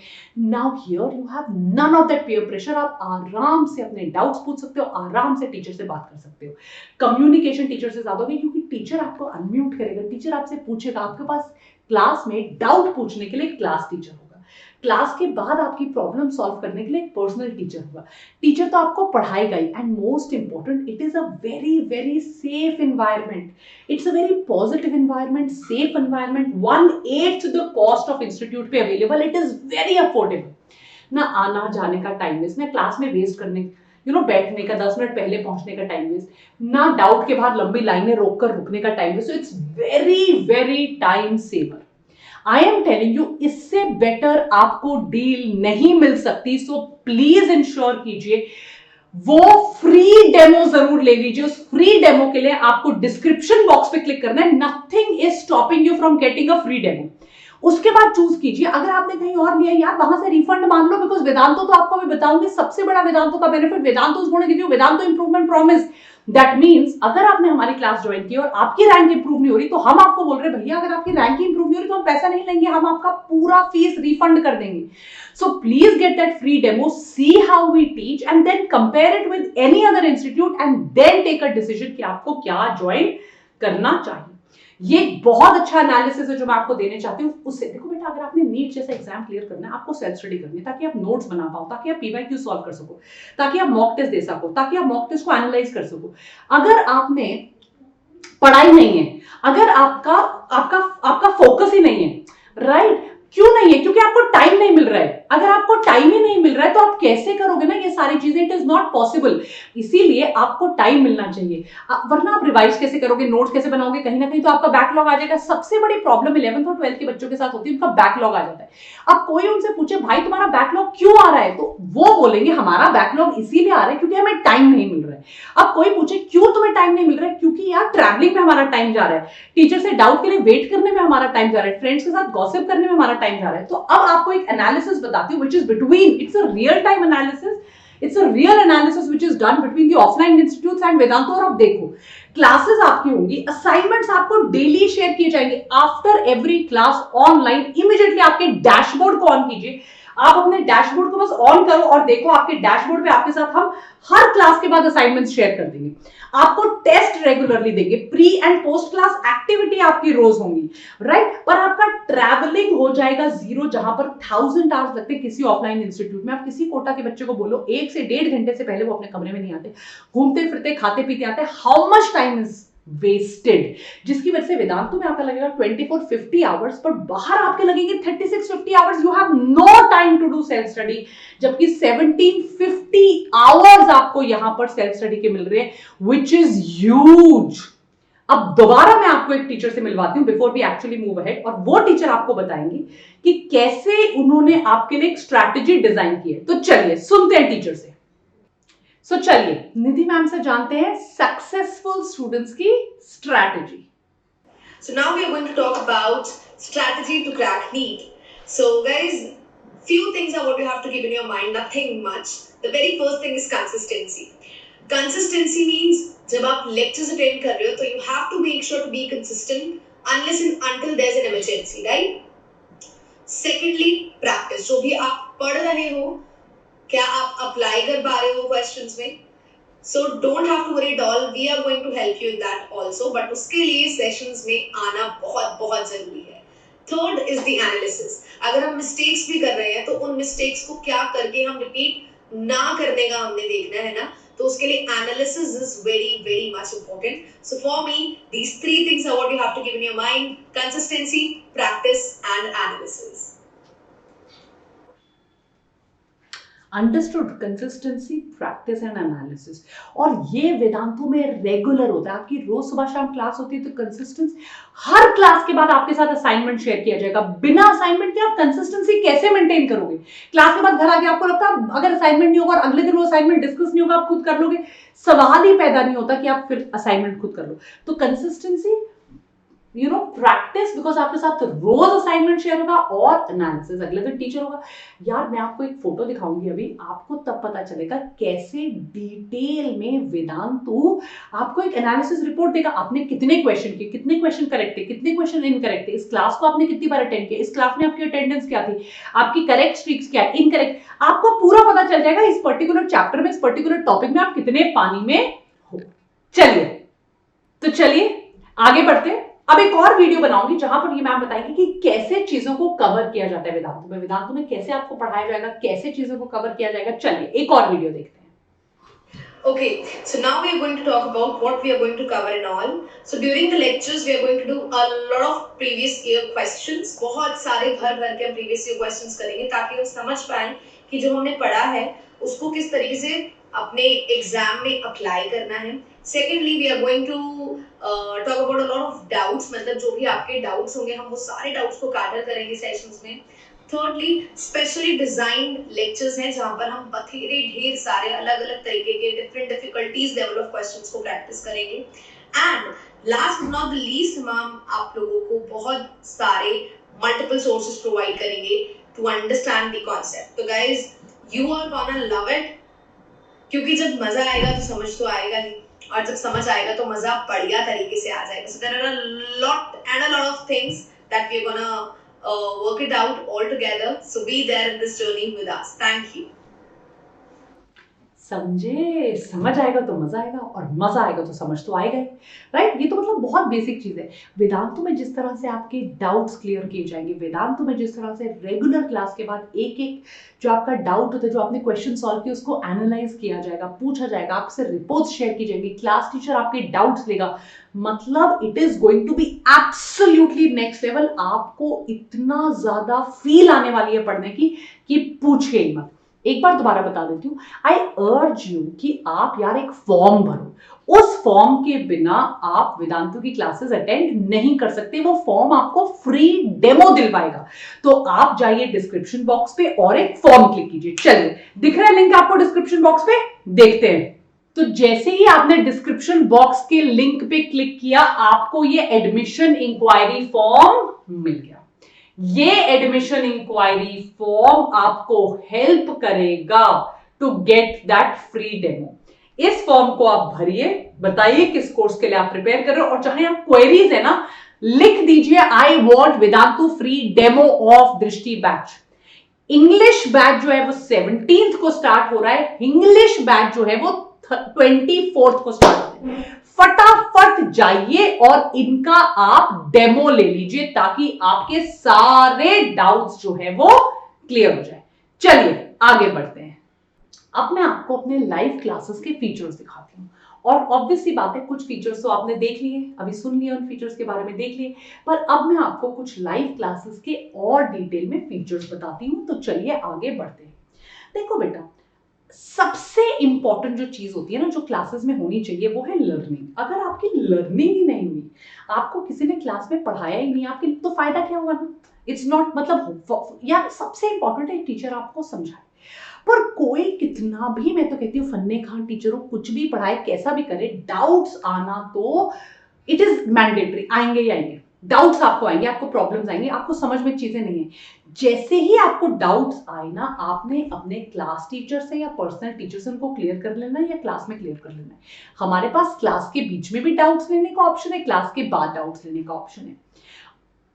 Now here you have none of that peer pressure. आप आराम से अपने डाउट्स पूछ सकते हो, आराम से टीचर से बात कर सकते हो। कम्युनिकेशन टीचर से ज्यादा होगी क्योंकि टीचर आपको अनम्यूट करेगा, टीचर आपसे पूछेगा, आपके पास क्लास में डाउट पूछने के लिए क्लास टीचर होगा, क्लास के बाद आपकी प्रॉब्लम सॉल्व करने के लिए एक पर्सनल टीचर होगा। टीचर तो आपको पढ़ाएगा ही, and most important it is a very very safe environment. It's a very positive environment, safe environment, 1/8 the cost of institute पे available. It is very affordable. ना आना जाने का टाइम वेस्ट, ना क्लास में वेस्ट करने, बैठने का 10 मिनट पहले पहुंचने का टाइम वेस्ट, ना डाउट के बाद लंबी लाइनें रोककर रुकने का time waste. So it's very very time saver. I am telling you, इससे बेटर आपको डील नहीं मिल सकती। सो प्लीज इंश्योर कीजिए वो फ्री डेमो जरूर ले लीजिए। उस फ्री डेमो के लिए आपको डिस्क्रिप्शन बॉक्स पे क्लिक करना है। Nothing is stopping you from getting a free demo. उसके बाद चूज कीजिए। अगर आपने कहीं और लिया यार, वहां से रिफंड मांग लो, बिकॉज वेदांतो तो आपको मैं बताऊंगी सबसे बड़ा वेदांतो का benefit, Vedantu is going to give you Vedantu improvement promise. That means अगर आपने हमारी क्लास ज्वाइन की और आपकी रैंक इंप्रूव नहीं हो रही, तो हम आपको बोल रहे हैं भैया अगर आपकी रैंक इंप्रूव नहीं हो रही तो हम पैसा नहीं लेंगे, हम आपका पूरा फीस रिफंड कर देंगे। So please get that free demo, see how we teach and then compare it with any other institute and then take a decision कि आपको क्या ज्वाइन करना चाहिए। ये बहुत अच्छा एनालिसिस है जो मैं आपको देने चाहती हूँ। उससे देखो बेटा, अगर आपने नीट जैसा एग्जाम क्लियर करना है, आपको सेल्फ स्टडी करनी है ताकि आप नोट्स बना पाओ, ताकि आप पीवाईक्यू सॉल्व कर सको, ताकि आप मॉक टेस्ट दे सको, ताकि आप मॉक टेस्ट को एनालाइज कर सको। अगर आपने पढ़ाई नहीं है, अगर आपका आपका आपका फोकस ही नहीं है, राइट? क्यों नहीं है? क्योंकि आपको टाइम नहीं मिल रहा है। अगर आपको टाइम ही नहीं मिल रहा है तो आप कैसे करोगे ना ये सारी चीजें? It is not possible. इसीलिए आपको टाइम मिलना चाहिए, वरना आप रिवाइज कैसे करोगे, नोट्स कैसे बनाओगे? कहीं ना कहीं तो आपका बैकलॉग आ जाएगा। सबसे बड़ी प्रॉब्लम 11th और 12th के बच्चों के साथ होती है, उनका बैकलॉग आ जाता है। अब कोई उनसे पूछे भाई तुम्हारा बैकलॉग क्यों आ रहा है, तो वो बोलेंगे हमारा बैकलॉग इसीलिए आ रहा है क्योंकि हमें टाइम नहीं मिल रहा है। अब कोई पूछे क्यों तुम्हें टाइम नहीं मिल रहा है, क्योंकि यार ट्रैवलिंग में हमारा टाइम जा रहा है, टीचर से डाउट के लिए वेट करने में हमारा टाइम जा रहा है, फ्रेंड्स के साथ गॉसिप करने में हमारा टाइम जा रहा है। तो अब आपको एक एनालिसिस बताती हूँ, which is between, it's a real time analysis, it's a real analysis which is done between the offline institutes and Vedantu. और अब देखो, क्लासेस आपकी होंगी, असाइनमेंट्स आपको डेली शेयर किए जाएंगे after every class online. Immediately आपके डैशबोर्ड को ऑन कीजिए, आप अपने डैशबोर्ड को बस ऑन करो और देखो आपके डैशबोर्ड पे आपके साथ हम हर क्लास के बाद असाइनमेंट्स शेयर कर देंगे, आपको टेस्ट रेगुलरली देंगे, pre and post class activity आपकी रोज होंगी, राइट? पर आपका ट्रैवलिंग हो जाएगा जीरो, जहां पर 1000 आवर्स लगते हैं किसी ऑफलाइन इंस्टीट्यूट में। आप किसी कोटा के बच्चे को बोलो 1 से 1.5 घंटे से पहले वो अपने कमरे में नहीं आते, घूमते फिरते खाते पीते आते। How much time is wasted, जिसकी वजह से वेदांतो में आपका लगेगा 24-50 आवर्स, पर बाहर आपके लगेंगे 36-50 hours. You have no time to do self study, जबकि 1750 आवर्स आपको यहां पर सेल्फ स्टडी के मिल रहे हैं, विच इज ह्यूज। अब दोबारा मैं आपको एक टीचर से मिलवाती हूं before we actually move ahead, और वो टीचर आपको बताएंगी कि कैसे उन्होंने आपके लिए एक स्ट्रैटेजी डिजाइन की है। तो चलिए सुनते हैं टीचर से। सो चलिए निधि मैम से जानते हैं सक्सेसफुल स्टूडेंट्स की strategy. So now we are going to talk about strategy to crack NEET. So guys, few things are what you have to keep in your mind, nothing much. The very first thing is consistency. Consistency means जब आप lectures attend कर रहे हो तो you have to make sure to be consistent unless and until there's an emergency, right? Secondly, practice. जो भी आप पढ़ रहे हो, क्या आप अप्लाई कर पा रहे हो क्वेश्चंस में? So don't have to worry at all. We are going to help you in that also. But उसके लिए सेशंस में आना बहुत बहुत जरूरी है। Third is the analysis. अगर हम मिस्टेक्स भी कर रहे हैं तो उन मिस्टेक्स को क्या करके हम रिपीट ना करने का हमने देखना है ना, तो उसके लिए analysis is very very much important. So for me, these three things are what you have to keep in your mind: consistency, practice, and analysis. Understood, consistency, practice and analysis. और ये वेदांतों में रेगुलर होता है, आपकी रोज सुबह शाम क्लास होती है। तो कंसिस्टेंसी, हर क्लास के बाद आपके साथ असाइनमेंट शेयर किया जाएगा। बिना असाइनमेंट के आप कंसिस्टेंसी कैसे मेंटेन करोगे? क्लास के बाद घर आके आपको लगता है अगर असाइनमेंट नहीं होगा और अगले दिन वो असाइनमेंट डिस्कस नहीं होगा, आप खुद कर लोगे? सवाल ही पैदा नहीं होता कि आप फिर असाइनमेंट खुद कर लो। तो कंसिस्टेंसी, प्रैक्टिस, बिकॉज आपके साथ रोज असाइनमेंट शेयर होगा और एनालिसिस अगले दिन टीचर होगा। यार मैं आपको एक फोटो दिखाऊंगी अभी, आपको तब पता चलेगा कैसे डिटेल में वेदांतु आपको एक एनालिसिस रिपोर्ट देगा। आपने कितने क्वेश्चन किए, कितने क्वेश्चन करेक्ट है, कितने क्वेश्चन इनकरेक्ट है, इस क्लास को आपने कितनी बार अटेंड किया, इस क्लास में आपकी अटेंडेंस क्या थी, आपकी करेक्ट स्ट्रीक्स क्या है, इनकरेक्ट, आपको पूरा पता चल जाएगा इस पर्टिकुलर चैप्टर में, इस पर्टिकुलर टॉपिक में आप कितने पानी में हो। चलिए आगे बढ़ते हैं। अब एक और वीडियो बनाऊंगी जहां पर ये मैम बताएंगे कि कैसे चीजों को कवर किया जाता है वेदांतु में कैसे आपको पढ़ाया जाएगा, कैसे चीजों को कवर किया जाएगा। चलिए एक और वीडियो देखते हैं। Okay, so now we are going to talk about what we are going to cover in all. So during the lectures we are going to do a lot of previous year questions. बहुत सारे भर के हम previous year questions करेंगे ताकि हम समझ पाएं कि जो हमने पढ़ा है उसको किस तरीके से अपने एग्जाम में अप्लाई करना है। Secondly, we are going to talk about a lot of doubts, मतलब जो भी आपके doubts होंगे हम वो सारे doubts को काटर करेंगे सेशंस में। Thirdly, specially designed lectures हैं जहाँ पर हम बथेरे ढेर सारे अलग अलग तरीके के different difficulties level of questions को practice करेंगे। And last but not the least, हम आप लोगों को बहुत सारे multiple sources provide करेंगे to understand the concept. तो guys, you are gonna love it, क्योंकि जब मजा आएगा तो समझ तो आएगा ही, और जब समझ आएगा तो मजा बढ़िया तरीके से आ जाएगा। So there are a lot of things that we are gonna work it out all together. So be there in this journey with us. Thank you. समझे, समझ आएगा तो मजा आएगा और मजा आएगा तो समझ तो आएगा ही, राइट। ये तो मतलब बहुत बेसिक चीज है। वेदांतु में जिस तरह से आपके डाउट्स क्लियर किए जाएंगे, वेदांतु में जिस तरह से रेगुलर क्लास के बाद एक एक जो आपका डाउट होता है, जो आपने क्वेश्चन सॉल्व किया उसको एनालाइज किया जाएगा, पूछा जाएगा, आपसे रिपोर्ट्स शेयर की जाएंगी, क्लास टीचर आपके डाउट्स लेगा, मतलब it is going to be absolutely next level. आपको इतना ज्यादा फील आने वाली है पढ़ने की कि पूछिए ही मत। एक बार दोबारा बता देती हूँ, आई अर्ज यू कि आप यार एक फॉर्म भरो, उस फॉर्म के बिना आप वेदांतु की क्लासेस अटेंड नहीं कर सकते। वो फॉर्म आपको फ्री डेमो दिलवाएगा, तो आप जाइए डिस्क्रिप्शन बॉक्स पे और एक फॉर्म क्लिक कीजिए। चलिए दिख रहा है लिंक आपको डिस्क्रिप्शन बॉक्स पे, देखते हैं। तो जैसे ही आपने डिस्क्रिप्शन बॉक्स के लिंक पे क्लिक किया, आपको ये एडमिशन इंक्वायरी फॉर्म मिल गया। ये एडमिशन इंक्वायरी फॉर्म आपको हेल्प करेगा to get that free demo. इस फॉर्म को आप भरिए, बताइए किस कोर्स के लिए आप प्रिपेयर कर रहे हो, और चाहे आप क्वेरीज है ना, लिख दीजिए I want Vedantu free demo of दृष्टि बैच। इंग्लिश बैच जो है वो 17th को स्टार्ट हो रहा है, इंग्लिश बैच जो है वो 24th को स्टार्ट हो रहा है। फटाफट जाइए और इनका आप डेमो ले लीजिए ताकि आपके सारे डाउट्स जो है वो क्लियर हो जाए। चलिए आगे बढ़ते हैं। अब मैं आपको अपने लाइव क्लासेस के फीचर्स दिखाती हूँ, और ऑब्वियसली बात है कुछ फीचर्स तो आपने देख लिए, अभी सुन लिए, उन फीचर्स के बारे में देख लिए, पर अब मैं आपको कुछ लाइव क्लासेस के और डिटेल में फीचर्स बताती हूँ। तो चलिए आगे बढ़ते हैं। देखो बेटा, सबसे इंपॉर्टेंट जो चीज होती है ना, जो क्लासेस में होनी चाहिए, वो है लर्निंग। अगर आपकी लर्निंग ही नहीं हुई, आपको किसी ने क्लास में पढ़ाया ही नहीं, आपके तो फायदा क्या हुआ ना। इट्स नॉट, मतलब यार सबसे इंपॉर्टेंट है टीचर आपको समझाए, पर कोई कितना भी, मैं तो कहती हूँ फन्ने खान टीचर हो, कुछ भी पढ़ाए, कैसा भी करे, डाउट्स आना तो इट इज मैंडेटरी, आएंगे ही आएंगे। डाउट्स आपको आएंगे, आपको प्रॉब्लम्स आएंगे, आपको समझ में चीजें नहीं है। जैसे ही आपको डाउट्स आए ना, आपने अपने क्लास टीचर से या पर्सनल टीचर से उनको क्लियर कर लेना है, या क्लास में क्लियर कर लेना है। हमारे पास क्लास के बीच में भी डाउट्स लेने का ऑप्शन है, क्लास के बाद डाउट्स लेने का ऑप्शन है।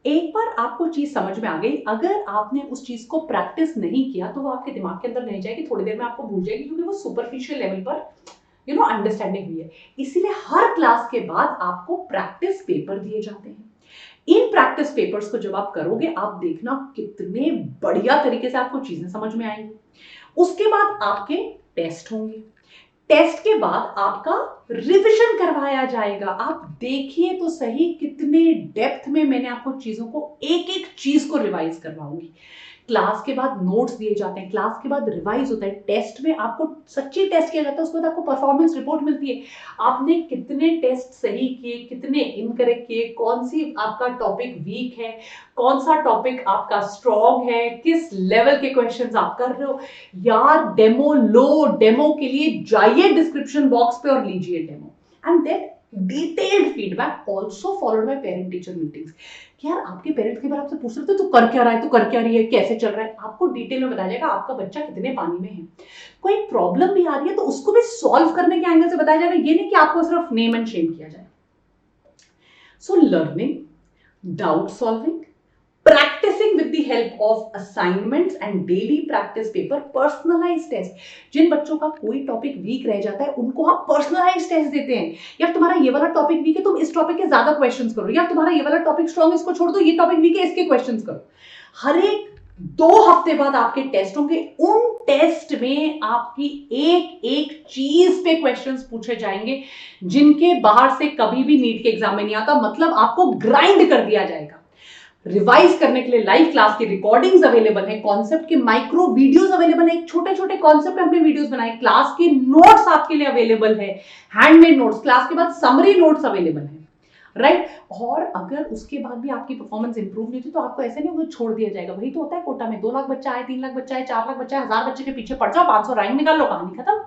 एक बार आपको चीज समझ में आ गई, अगर आपने उस चीज को प्रैक्टिस नहीं किया तो वो आपके दिमाग के अंदर नहीं जाएगी, थोड़ी देर में आपको भूल जाएगी, क्योंकि वो सुपरफिशियल लेवल पर अंडरस्टैंडिंग हुई है। इसीलिए हर क्लास के बाद आपको प्रैक्टिस पेपर दिए जाते हैं। इन प्रैक्टिस पेपर्स को जब आप करोगे, आप देखना कितने बढ़िया तरीके से आपको चीजें समझ में आएंगी। उसके बाद आपके टेस्ट होंगे, टेस्ट के बाद आपका रिवीजन करवाया जाएगा। आप देखिए तो सही कितने डेप्थ में मैंने आपको चीजों को, एक एक चीज को रिवाइज करवाऊंगी। क्लास के बाद नोट्स दिए जाते हैं, क्लास के बाद रिवाइज होता है, टेस्ट में आपको सच्ची टेस्ट किया जाता है, उसके बाद आपको परफॉर्मेंस रिपोर्ट मिलती है। आपने कितने टेस्ट सही किए, कितने इनकरेक्ट किए, कौन सी आपका टॉपिक वीक है, कौन सा टॉपिक आपका स्ट्रॉन्ग है, किस लेवल के क्वेश्चंस आप कर रहे हो। यार डेमो लो, डेमो के लिए जाइए डिस्क्रिप्शन बॉक्स पे और लीजिए demo, and then detailed feedback also followed by parent teacher meetings. यार आपके पेरेंट्स कई बार आपसे पूछ रहे थे तू कर क्या रहा है, तू कर क्या रही है, कैसे चल रहा है, आपको डिटेल में बताया जाएगा आपका बच्चा कितने पानी में है। कोई प्रॉब्लम भी आ रही है तो उसको भी सॉल्व करने के एंगल से बताया जाएगा, ये नहीं कि आपको सिर्फ नेम एंड शेम किया जाए। So learning, doubt solving, practicing with the help of assignments and daily practice paper, personalized test। जिन बच्चों का कोई टॉपिक वीक रह जाता है उनको आप पर्सनलाइज टेस्ट देते हैं। यार तुम्हारा ये वाला टॉपिक वीक है, तुम इस टॉपिक के ज्यादा क्वेश्चंस करो। यार तुम्हारा ये वाला टॉपिक स्ट्रॉन्ग, इसको छोड़ दो, ये टॉपिक वीक है, इसके क्वेश्चंस करो। हर एक 2 हफ्ते बाद आपके टेस्ट होंगे, उन टेस्ट में आपकी एक एक चीज पे क्वेश्चंस पूछे जाएंगे जिनके बाहर से कभी भी नीट के एग्जाम में नहीं आता। मतलब आपको ग्राइंड कर दिया जाएगा। रिवाइज करने के लिए लाइव क्लास की रिकॉर्डिंग्स अवेलेबल है, कॉन्सेप्ट के माइक्रो वीडियोस अवेलेबल है, छोटे छोटे कॉन्सेप्ट हमने वीडियोस बनाए, क्लास के नोट्स आपके लिए अवेलेबल है, हैंडमेड नोट्स, क्लास के बाद समरी नोट्स अवेलेबल है, राइट। और अगर उसके बाद भी आपकी परफॉर्मेंस इंप्रूव नहीं होती तो आपको ऐसे नहीं होगा छोड़ दिया जाएगा। वही तो होता है कोटा में, 2 लाख बच्चा है, 3 लाख बच्चा है, 4 लाख बच्चा है, 1000 बच्चे के पीछे पड़ जाओ, 500 रैंक निकाल लो, कहानी खत्म।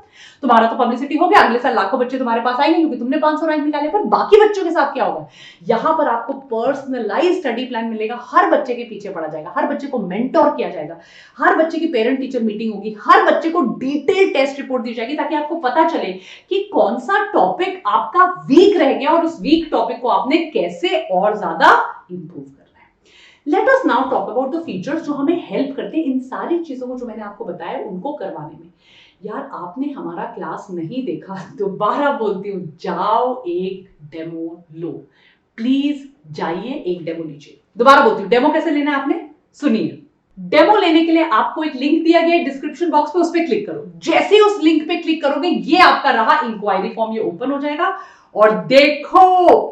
तुम्हारा तो पब्लिसिटी हो गया, अगले साल लाखों बच्चे तुम्हारे पास आएंगे क्योंकि तुमने 500 रैंक निकाले। पर बाकी बच्चों के साथ क्या होगा? यहाँ पर आपको पर्सनलाइज स्टडी प्लान मिलेगा, हर बच्चे के पीछे पड़ा जाएगा, हर बच्चे को मेंटोर किया जाएगा, हर बच्चे की पेरेंट टीचर मीटिंग होगी, हर बच्चे को डिटेल टेस्ट रिपोर्ट दी जाएगी ताकि आपको पता चले कि कौन सा टॉपिक आपका वीक रह गया और उस वीक टॉपिक को आपने कैसे और ज्यादा इंप्रूव करना है। Let us now talk about the features जो हमें हेल्प करते हैं इन सारी चीजों को जो मैंने आपको बताया उनको करवाने में। यार आपने हमारा क्लास नहीं देखा, दोबारा बोलती हूँ, जाओ एक डेमो लो, प्लीज जाइए एक डेमो लीजिए। दोबारा बोलती हूँ, डेमो कैसे लेना है आपने सुनिए। डेमो लेने के लिए आपको एक लिंक दिया गया है डिस्क्रिप्शन बॉक्स पे, उस पर क्लिक करो। जैसे ही उस लिंक पे क्लिक करोगे ये आपका रहा इंक्वायरी फॉर्म, ये ओपन हो जाएगा और देखो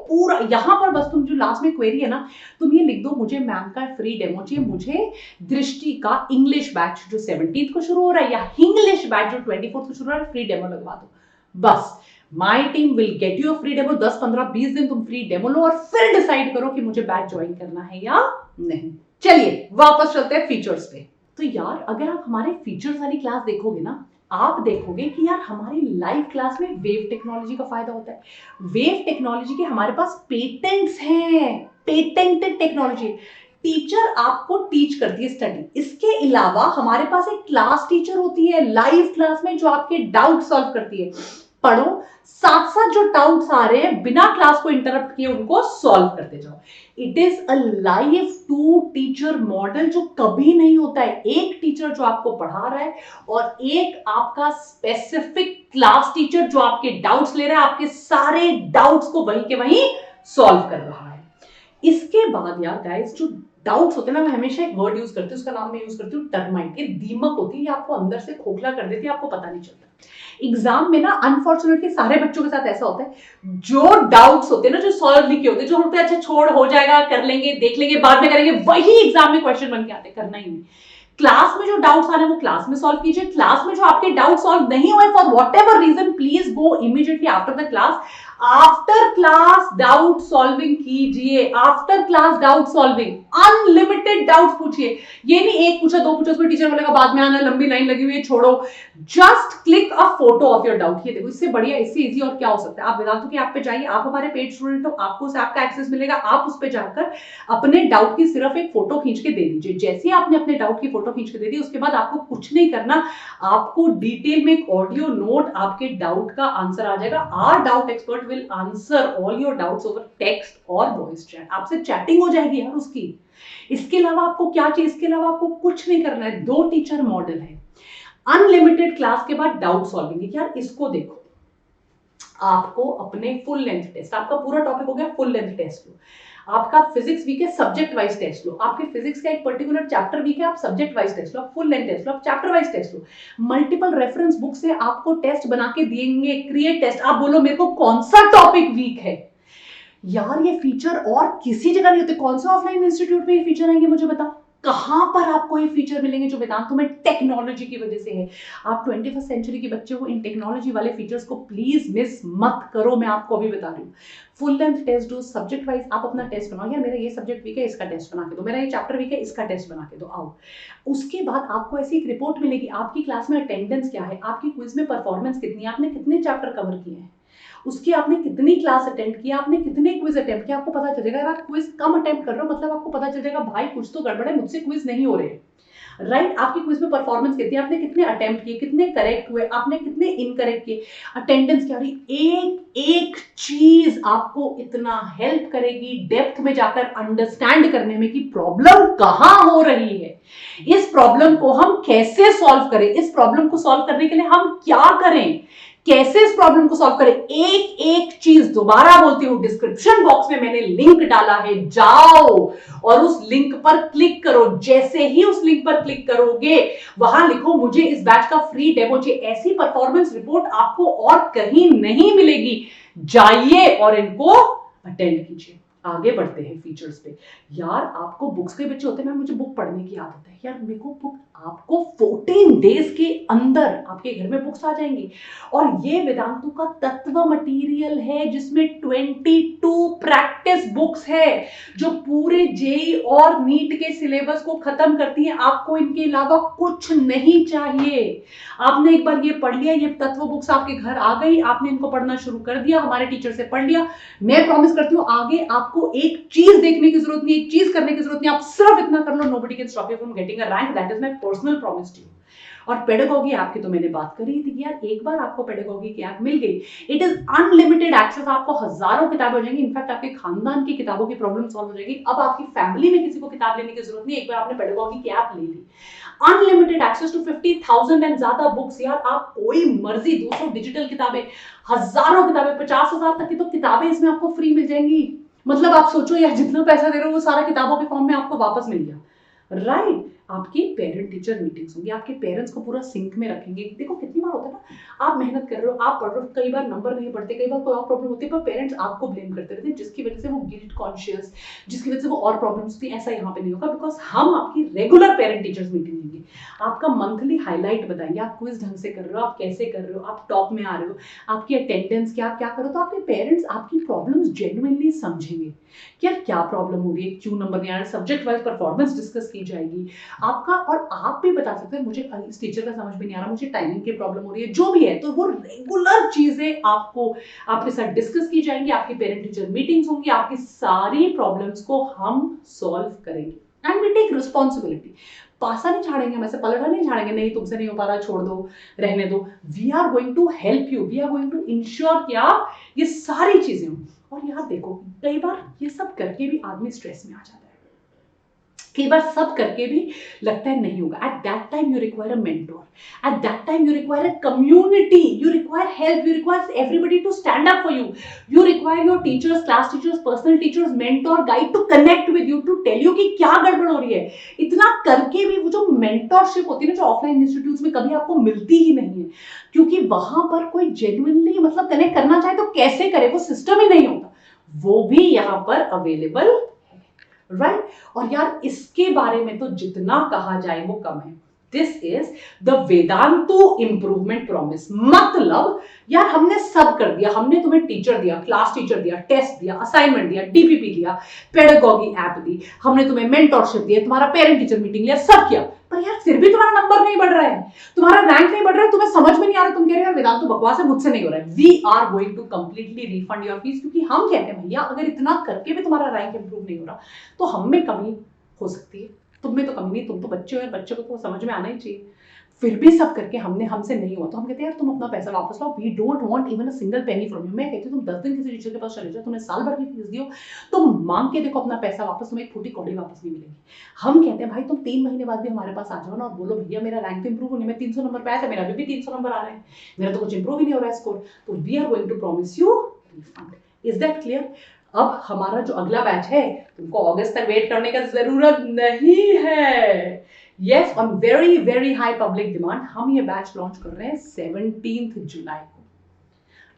पूरा यहां पर बस तुम जो लास्ट में क्वेरी है ना, तुम ये लिख दो मुझे मैम का फ्री डेमो चाहिए, मुझे दृष्टि का इंग्लिश बैच जो 17 को शुरू हो रहा है या इंग्लिश बैच जो 24 को शुरू हो रहा है, फ्री डेमो लगवा दो। बस my team will get you free demo. 10 15 20 दिन तुम फ्री डेमो लो और फिर डिसाइड करो कि मुझे बैच ज्वाइन करना है या नहीं। चलिए वापस चलते हैं फीचर्स पे। तो यार अगर आप हमारे फीचर्स वाली क्लास देखोगे ना, आप देखोगे कि यार हमारी लाइव क्लास में वेव टेक्नोलॉजी का फायदा होता है। वेव टेक्नोलॉजी के हमारे पास पेटेंट्स हैं, पेटेंटेड टेक्नोलॉजी। टीचर आपको टीच करती है स्टडी, इसके अलावा हमारे पास एक क्लास टीचर होती है लाइव क्लास में जो आपके डाउट सॉल्व करती है। पढ़ो, साथ साथ जो डाउट्स आ रहे हैं बिना क्लास को इंटरप्ट किए उनको सॉल्व करते जाओ। It is a live to teacher model जो कभी नहीं होता है। एक टीचर जो आपको पढ़ा रहा है और एक आपका स्पेसिफिक क्लास टीचर जो आपके डाउट्स ले रहा है, आपके सारे डाउट्स को वहीं के वहीं सॉल्व कर रहा है। इसके बाद यार गाइस जो डाउट्स होते हैं ना, मैं हमेशा एक वर्ड यूज करती हूँ, उसका नाम मैं यूज करती हूँ टर्माइट। ये दीमक होती है, ये आपको अंदर से खोखला कर देती है, आपको पता नहीं चलता। एग्जाम में ना अनफॉर्चुनेटली सारे बच्चों के साथ ऐसा होता है, जो डाउट्स होते हैं ना, जो सॉल्व नहीं किए होते, जो होते हैं अच्छा छोड़ हो जाएगा, कर लेंगे, देख लेंगे, बाद में करेंगे, वही एग्जाम में क्वेश्चन बन के आते, करना ही नहीं। क्लास में जो डाउट्स आ रहे हैं वो क्लास में सॉल्व कीजिए। क्लास में जो आपके डाउट सॉल्व नहीं हुए for whatever reason, please go immediately after the class, after class doubt solving कीजिए। After class doubt solving, unlimited doubts पूछिए। ये नहीं एक पूछा 2 पूछा उसमें टीचर बोलेगा बाद में आना, लंबी लाइन लगी हुई है, छोड़ो। Just click a photo of your doubt. ये देखो, इससे बढ़िया, इससे इजी और क्या हो सकता है। आप वेदांतु की ऐप पे जाइए, आप हमारे पेड स्टूडेंट हो, आपको उस ऐप का एक्सेस मिलेगा। आप उस पे जाकर अपने डाउट की सिर्फ एक फोटो खींच के दे दीजिए। जैसे ही आपने अपने डाउट की फोटो खींच के दे दी, उसके बाद आपको कुछ नहीं करना, आपको डिटेल में एक ऑडियो नोट आपके डाउट का आंसर आ जाएगा। Our doubt expert will answer all your doubts over text और वॉइस चैट। आपसे चैटिंग हो जाएगी यार उसकी। इसके अलावा आपको क्या चाहिए? इसके अलावा आपको कुछ नहीं करना है। 2 टीचर मॉडल है, अनलिमिटेड क्लास के बाद डाउट सॉल्विंग। यार इसको देखो, आपको अपने फुल लेंथ टेस्ट, आपका पूरा टॉपिक हो गया, फुल लेंथ टेस्ट लो। आपका फिजिक्स वीक है, सब्जेक्ट वाइज टेस्ट लो। आपके फिजिक्स का एक पर्टिकुलर चैप्टर वीक है, आप सब्जेक्ट वाइज टेस्ट लो, आप फुल लेंथ टेस्ट लो, आप चैप्टर वाइज टेस्ट लो। मल्टीपल रेफरेंस बुक से आपको टेस्ट बना के देंगे, क्रिएट टेस्ट। आप बोलो मेरे को कौन सा टॉपिक वीक है। यार ये फीचर और किसी जगह नहीं होते। कौन सा ऑफलाइन इंस्टीट्यूट में ये फीचर आएंगे मुझे बताओ? कहां पर आपको ये फीचर मिलेंगे जो वेदांतु में टेक्नोलॉजी की वजह से है। आप 21st सेंचुरी के बच्चे को इन टेक्नोलॉजी वाले फीचर्स को प्लीज मिस मत करो। मैं आपको अभी बता रही हूँ, फुल लेंथ टेस्ट दो, सब्जेक्ट वाइज आप अपना टेस्ट बनाओ। यार मेरा ये सब्जेक्ट वीक है, इसका टेस्ट बना के दो, मेरा ये चैप्टर वीक है, इसका टेस्ट बना के दो, आओ। उसके बाद आपको ऐसी एक रिपोर्ट मिलेगी, आपकी क्लास में अटेंडेंस क्या है, आपकी क्विज में परफॉर्मेंस कितनी है, आपने कितने चैप्टर कवर किए हैं। उसकी आपने कितनी क्लास अटेंड किया, आपने कितने क्विज अटेम्प्ट किया, आपको पता चल जाएगा। अगर आप क्विज कम अटेम्प्ट कर रहे हो मतलब आपको पता चल जाएगा भाई कुछ तो गड़बड़ है, मुझसे क्विज नहीं हो रहे। राइट, आपकी क्विज में परफॉर्मेंस कितनी है, आपने कितने अटेम्प्ट किए, कितने करेक्ट हुए, आपने कितने इनकरेक्ट किए, अटेंडेंस क्या रही। एक एक चीज आपको इतना हेल्प करेगी डेप्थ में जाकर अंडरस्टैंड करने में कि प्रॉब्लम कहां हो रही है, इस प्रॉब्लम को हम कैसे सॉल्व करें, इस प्रॉब्लम को सॉल्व करने के लिए हम क्या करें, कैसे इस प्रॉब्लम को सॉल्व करें। एक एक चीज दोबारा बोलती हूँ, डिस्क्रिप्शन बॉक्स में मैंने लिंक डाला है, जाओ और उस लिंक पर क्लिक करो। जैसे ही उस लिंक पर क्लिक करोगे वहां लिखो मुझे इस बैच का फ्री डेमो चाहिए, ऐसी परफॉर्मेंस रिपोर्ट आपको और कहीं नहीं मिलेगी। जाइए और इनको अटेंड कीजिए। आगे बढ़ते हैं फीचर्स पे। यार आपको बुक्स के बच्चे होते हैं ना, मुझे बुक पढ़ने की आदत है यार, मेरे को बुक, आपको 14 डेज के अंदर आपके घर में बुक्स आ जाएंगी। और ये वेदांतु का तत्व मटेरियल है जिसमें 22 प्रैक्टिस बुक्स है जो पूरे जेई और नीट के सिलेबस को खत्म करती हैं। आपको इनके अलावा कुछ नहीं चाहिए। आपने एक बार ये पढ़ लिया, ये तत्व बुक्स आपके घर आ गई, आपने इनको पढ़ना शुरू कर दिया, हमारे टीचर से पढ़ लिया, मैं प्रॉमिस करती हूँ आगे आपको एक चीज देखने की जरूरत नहीं, एक चीज करने की जरूरत नहीं, आप सिर्फ इतना कर लो, nobody can stop you from getting a rank, that is my personal promise to you. और पेडागॉजी ऐप की तो मैंने बात करी थी कि यार एक बार आपको पेडागॉजी की ऐप मिल गई, इट इज अनलिमिटेड एक्सेस, आपको हजारों किताबें हो जाएंगी, इनफैक्ट आपके खानदान की किताबों की प्रॉब्लम सॉल्व हो जाएगी। अब आपकी फैमिली में किसी को किताब लेने की जरूरत नहीं, एक बार आपने पेडागॉजी की ऐप ले ली, अनलिमिटेड एक्सेस टू 50,000 एंड ज्यादा बुक्स। यार आप कोई मर्जी 200 डिजिटल किताबें, हजारों किताबें, 50,000 तक की तो किताबें इसमें आपको फ्री मिल जाएंगी। मतलब आप सोचो यार जितना पैसा दे रहे हो वो सारा किताबों के फॉर्म में आपको वापस मिल गया। राइट, आपकी पेरेंट टीचर मीटिंग्स होंगी, आपके पेरेंट्स को पूरा सिंक में रखेंगे। देखो कितनी बार होता है ना, आप मेहनत कर रहे हो, आप पढ़ रहे हो, कई बार नंबर नहीं पढ़ते, कई बार कोई और प्रॉब्लम होती है, पर पेरेंट्स आपको ब्लेम करते रहते हैं, जिसकी वजह से वो गिल्ट कॉन्शियस, जिसकी वजह से वो और प्रॉब्लम्स होती है। ऐसा यहाँ पे नहीं होगा, बिकॉज हम आपकी रेगुलर पेरेंट टीचर्स मीटिंग लेंगे, आपका मंथली हाईलाइट बताएंगे, आप क्विज ढंग से कर रहे हो, आप कैसे कर रहे हो, आप टॉप में आ रहे हो, आपकी अटेंडेंस क्या, आप क्या करो, तो आपके पेरेंट्स आपकी प्रॉब्लम्स जेन्युइनली समझेंगे कि यार क्या प्रॉब्लम हो रही है, क्यों नंबर नहीं आ रहा, सब्जेक्ट वाइज परफॉर्मेंस डिस्कस की जाएगी आपका। और आप भी बता सकते हैं मुझे इस टीचर का समझ में नहीं आ रहा, मुझे टाइमिंग की प्रॉब्लम हो रही है, जो भी है, तो वो रेगुलर चीजें आपको आपके साथ डिस्कस की जाएंगी, आपकी पेरेंट टीचर मीटिंग्स होंगी, आपकी सारी प्रॉब्लम्स को हम सॉल्व करेंगे एंड वी टेक रिस्पॉन्सिबिलिटी। पासा नहीं झाड़ेंगे, वैसे पलड़ा नहीं झाड़ेंगे, नहीं तुमसे नहीं हो पा रहा, छोड़ दो, रहने दो। We are going to help you, we are going to ensure कि आप ये सारी चीजें हो। और यार देखो कई बार ये सब करके भी आदमी स्ट्रेस में आ जाता है, कई बार सब करके भी लगता है नहीं होगा। At that time you require a mentor, at that time you require a community, you require help, you require everybody to stand up for you, you require your teachers, class teachers, personal teachers, mentor, guide to connect with you, to tell you कि क्या गड़बड़ हो रही है। इतना करके भी वो जो मेंटोरशिप होती है ना, जो ऑफलाइन इंस्टीट्यूट्स में कभी आपको मिलती ही नहीं है, क्योंकि वहां पर कोई जेन्युइनली मतलब कनेक्ट करना चाहे तो कैसे करे, वो सिस्टम ही नहीं होता, वो भी यहाँ पर अवेलेबल, राइट। और यार इसके बारे में तो जितना कहा जाए वो कम है। This is the Vedantu improvement promise. मतलब यार हमने सब कर दिया, हमने तुम्हें टीचर दिया, क्लास टीचर दिया, टेस्ट दिया, असाइनमेंट दिया, डीपीपी दिया, पेडागॉजी ऐप दी, हमने तुम्हें मेंटोरशिप दिया, तुम्हारा पेरेंट टीचर मीटिंग लिया, सब किया, पर यार फिर भी तुम्हारा नंबर नहीं बढ़ रहा है, तुम्हारा रैंक नहीं बढ़ रहा है, तुम्हें समझ में नहीं आ रहा, तुम कह रहे हो यार वेदांतु बकवास है, मुझसे नहीं हो रहा है। We are going to completely refund your fees, क्योंकि हम कहते हैं भैया अगर इतना करके भी तुम्हारा रैंक इंप्रूव नहीं हो रहा तो हम में कमी हो सकती है, तुम में तो कमी नहीं, तुम तो बच्चे हो यार, बच्चे को तो समझ में आना ही चाहिए। फिर भी सब करके हमसे नहीं हुआ तो हम कहते हैं यार तुम अपना पैसा वापस लाओ, we don't want even a single penny from you. मैं कहती हूँ तुम 10 दिन किसी टीचर के पास चले जाओ, तुमने साल भर की फीस दी हो, तुम मांग के देखो अपना पैसा वापस, तुम्हें एक फूटी कौड़ी वापस नहीं मिलेगी। हम कहते हैं भाई तुम 3 महीने बाद भी हमारे पास आ जाओ ना और बोलो भैया मेरा रैंक इंप्रूव होने में 300 नंबर पे आया था, मेरा अभी भी 300 नंबर आ रहे हैं, मेरा तो कुछ इंप्रूव ही नहीं हो रहा है स्कोर, तो we are going to promise you refund. Is that clear? अब हमारा जो अगला बैच है तुमको अगस्त तक वेट करने का जरूरत नहीं है। Yes, on very very high public demand हम ये बैच लॉन्च कर रहे हैं 17 जुलाई को,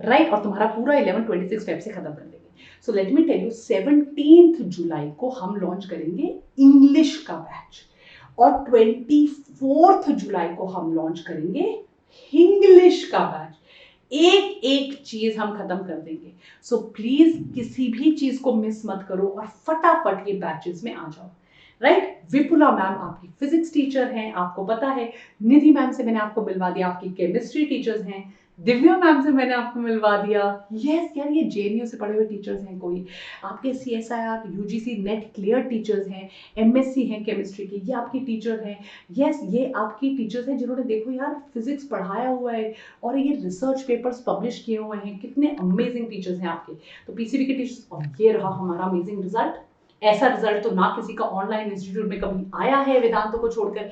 राइट। और तुम्हारा पूरा 11-26 फेब से खत्म कर देंगे। So let me tell you, 17 जुलाई को हम लॉन्च करेंगे इंग्लिश का बैच और 24 जुलाई को हम लॉन्च करेंगे इंग्लिश का बैच। एक एक चीज हम खत्म कर देंगे। सो प्लीज किसी भी चीज को मिस मत करो और फटाफट ये बैचेस में आ जाओ। राइट। विपुला मैम आपकी फिजिक्स टीचर हैं, आपको पता है। निधि मैम से मैंने आपको मिलवा दिया, आपकी केमिस्ट्री टीचर्स हैं। दिव्या मैम से मैंने आपको मिलवा दिया। यस यार, ये जेएनयू से पढ़े हुए टीचर्स हैं कोई। आपके CSIR UGC net clear teachers हैं, MSc हैं केमिस्ट्री की, ये आपकी टीचर हैं। यस, ये आपकी टीचर्स हैं जिन्होंने देखो यार फिजिक्स पढ़ाया हुआ है और ये रिसर्च पेपर्स पब्लिश किए हुए हैं। कितने अमेजिंग टीचर्स हैं आपके। तो PCB के टीचर्स, और ये रहा हमारा अमेजिंग रिजल्ट। ऐसा रिजल्ट तो ना किसी का ऑनलाइन इंस्टीट्यूट में कभी आया है वेदांतों को छोड़कर।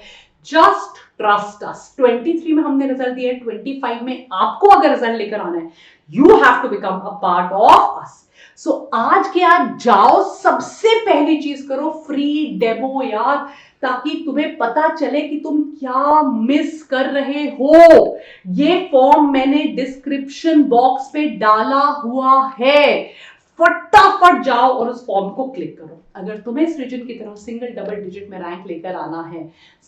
Just trust us. 23 में हमने रिजल्ट दिया है, 25 में आपको अगर रिजल्ट लेकर आना है, you have to become a part of us. So आज के आज जाओ, सबसे पहली चीज करो फ्री डेमो यार, ताकि तुम्हें पता चले कि तुम क्या मिस कर रहे हो। ये फॉर्म मैंने डिस्क्रिप्शन बॉक्स पे डाला हुआ है, फटाफट जाओ और उस फॉर्म को क्लिक करो। अगर तुम्हें सृजन की तरह सिंगल डबल डिजिट में रैंक लेकर आना है,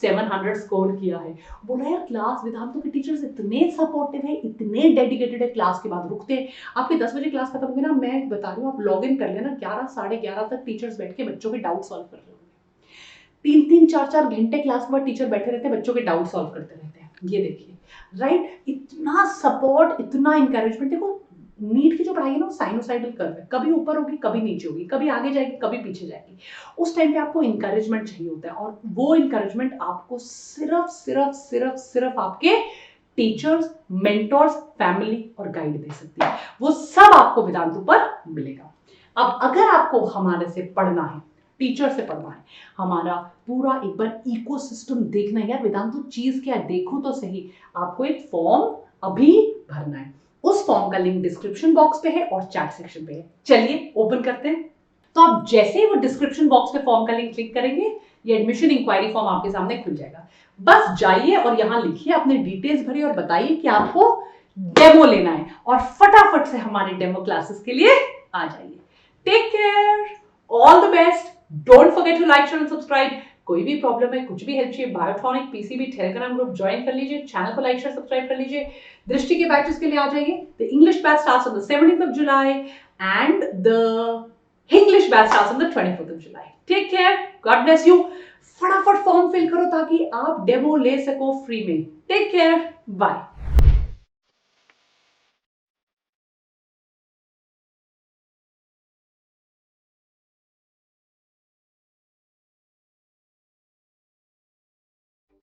700 स्कोर किया है, बोला यार क्लास वेदांतों के टीचर्स इतने सपोर्टिव है, इतने डेडिकेटेड है, क्लास के बाद रुकते हैं। आपके 10 बजे क्लास खत्म होगी ना, मैं बता रही हूँ, आप लॉग इन कर लेना, 11 साढ़े 11 तक टीचर्स बैठ के बच्चों के डाउट सॉल्व कर रहे होंगे। 3-3 4-4 घंटे क्लास के बाद टीचर बैठे रहते हैं, बच्चों के डाउट सॉल्व करते रहते हैं। ये देखिए, राइट, इतना सपोर्ट, इतना इंकरेजमेंट। देखो नीट की जो पढ़ाई है ना, साइनोसाइडल कर्व है, कभी ऊपर होगी कभी नीचे होगी, कभी आगे जाएगी कभी पीछे जाएगी। उस टाइम पे आपको इंकरेजमेंट चाहिए होता है, और वो इंकरेजमेंट आपको सिर्फ सिर्फ सिर्फ सिर्फ आपके टीचर्स, मेंटर्स, फैमिली और गाइड दे सकती है। वो सब आपको वेदांतु पर मिलेगा। अब अगर आपको हमारे से पढ़ना है, टीचर से पढ़ना है, हमारा पूरा एक बार इकोसिस्टम देखना है यार, वेदांतु चीज क्या है देखो तो सही। आपको एक फॉर्म अभी भरना है, उस फॉर्म का लिंक डिस्क्रिप्शन बॉक्स पे है और चैट सेक्शन पे है। चलिए ओपन करते हैं। तो आप जैसे ही वो डिस्क्रिप्शन बॉक्स पे फॉर्म का लिंक क्लिक करेंगे, ये एडमिशन इंक्वायरी फॉर्म आपके सामने खुल जाएगा। बस जाइए और यहाँ लिखिए, अपने डिटेल्स भरिए और बताइए कि आपको डेमो लेना है, और फटाफट से हमारे डेमो क्लासेस के लिए आ जाइए। Take care, all the best, don't forget to like, share and subscribe. कोई भी प्रॉब्लम है, कुछ भी हेल्प चाहिए, Biotronic PCB Telegram group join कर लीजिए, चैनल को लाइक शेयर सब्सक्राइब कर लीजिए। दृष्टि के बैचेस के लिए आ जाइए। The English batch starts on the 17th of July and the English batch starts on the 24th of July. Take care, God bless you. फटाफट फॉर्म फिल करो ताकि आप डेमो ले सको फ्री में। Take care, bye.